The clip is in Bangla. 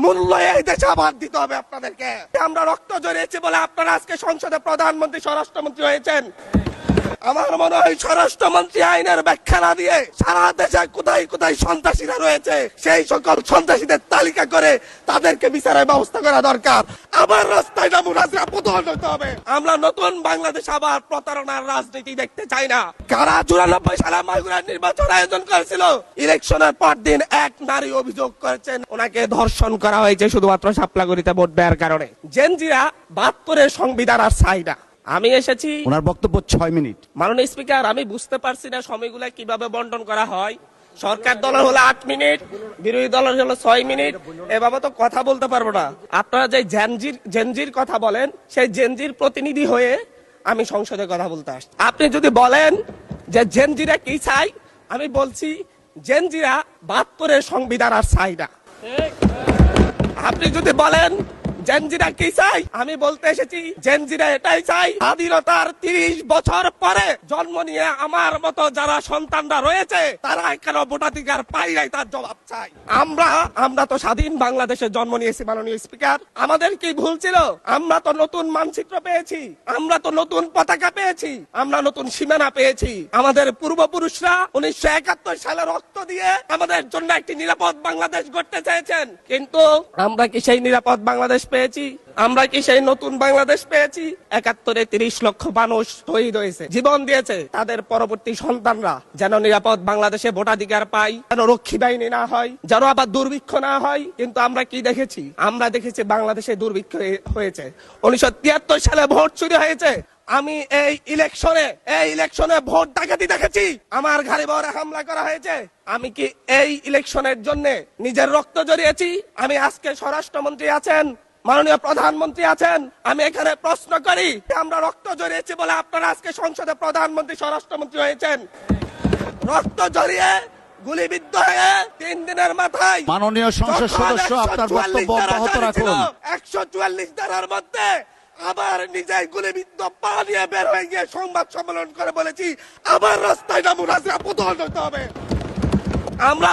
মূল্য এই দেশে আবার দিতে হবে আপনাদেরকে। আমরা রক্ত জড়িয়েছি বলে আপনারা আজকে সংসদে প্রধানমন্ত্রী স্বরাষ্ট্রমন্ত্রী হয়েছেন। আমার মনে হয় স্বরাষ্ট্রমন্ত্রী আইনের ব্যাখ্যা না দিয়ে সারা দেশে কোথায় কোথায় সন্ত্রাসীরা রয়েছে সেই সকল সন্ত্রাসীদের তালিকা করে তাদেরকে বিচারের ব্যবস্থা করা দরকার। আবার রাস্তায় নামুন, হাসিনা পতন হতে হবে। আমরা নতুন বাংলাদেশ আবার প্রতারণার রাজনীতি দেখতে চাই না। কারা 94 সালে মাগুরার নির্বাচন আয়োজন করেছিল, ইলেকশনের পর দিন এক নারী অভিযোগ করেছেন ওনাকে ধর্ষণ করা হয়েছে শুধুমাত্র শাপলাগুড়িতে ভোট দেওয়ার কারণে। জেনজিরা 72 সংবিধান আর চাই না। আমি এসেছি, ওনার বক্তব্য 6 মিনিট। মাননীয় স্পিকার, আমি বুঝতে পারছি না সময়গুলো কিভাবে বন্টন করা হয়। সরকার দলের হলো 8 মিনিট, বিরোধী দলের হলো 6 মিনিট। এভাবে তো কথা বলতে পারবো না। আপনারা যে জেনজির কথা বলেন, সেই জেনজির প্রতিনিধি হয়ে আমি সংসদে কথা বলতে আসছি। আপনি যদি বলেন যে জেনজিরা কি চাই, আমি বলছি জেনজিরা 72 সংবিধান আর চাই না। আপনি যদি বলেন জেনজিরা কি চাই, আমি বলতে এসেছি জেনজিরা এটাই চাই, স্বাধীনতার 30 বছর পরে জন্ম নিয়ে আমার মতো যারা সন্তানরা রয়েছে তারা কেন ভোটাধিকার পাই নাই তার জবাব চাই। আমরা তো স্বাধীন বাংলাদেশে জন্ম নিয়েছি মাননীয় স্পিকার। আমাদের কি ভুল ছিল? আমরা তো নতুন মানচিত্র পেয়েছি, আমরা তো নতুন পতাকা পেয়েছি, আমরা নতুন সীমানা পেয়েছি। আমাদের পূর্বপুরুষরা 1971 সালে রক্ত দিয়ে আমাদের জন্য একটি নিরাপদ বাংলাদেশ গড়তে চেয়েছেন, কিন্তু আমরা কি সেই নিরাপদ বাংলাদেশ পেয়েছি? আমরা কি সেই নতুন বাংলাদেশ পেয়েছি? 71-এ 30 লক্ষ মানুষ শহীদ হয়েছে, জীবন দিয়েছে তাদের পরবর্তী সন্তানরা যেন নিরাপদ বাংলাদেশে ভোটাধিকার পায়, যেন রক্ষী বাহিনী না হয়, যেন আবার দুর্ভিক্ষ না হয়। কিন্তু আমরা কি দেখেছি? আমরা দেখেছি বাংলাদেশে দুর্ভিক্ষ হয়েছে। 1973 সালে ভোট চুরি হয়েছে। আমি এই ইলেকশনে ভোট ডাকাতি দেখেছি, আমার ঘাড়ে বহরে হামলা করা হয়েছে। আমি কি এই ইলেকশনের জন্য নিজের রক্ত জড়িয়েছি? আমি আজকে স্বরাষ্ট্রমন্ত্রী আছেন, মাননীয় প্রধানমন্ত্রী আছেন, আমি এখানে প্রশ্ন করি, আমরা রক্ত জড়িয়েছি বলে আপনারা আজকে সংসদে প্রধানমন্ত্রী স্বরাষ্ট্রমন্ত্রী হয়েছেন। রক্ত জড়িয়ে গুলিবিদ্ধ হয়ে 3 দিনের মাথায় মাননীয় সংসদ সদস্য, আপনার বক্তব্য অব্যাহত রাখুন। 144 ধারার মধ্যে আবার নিজেই গুলিবিদ্ধ পা নিয়ে বের হয়ে গিয়ে সংবাদ সম্মেলন করে বলেছি আবার রাস্তায় নামুন, হাসিনা পতন হতে হবে। আমরা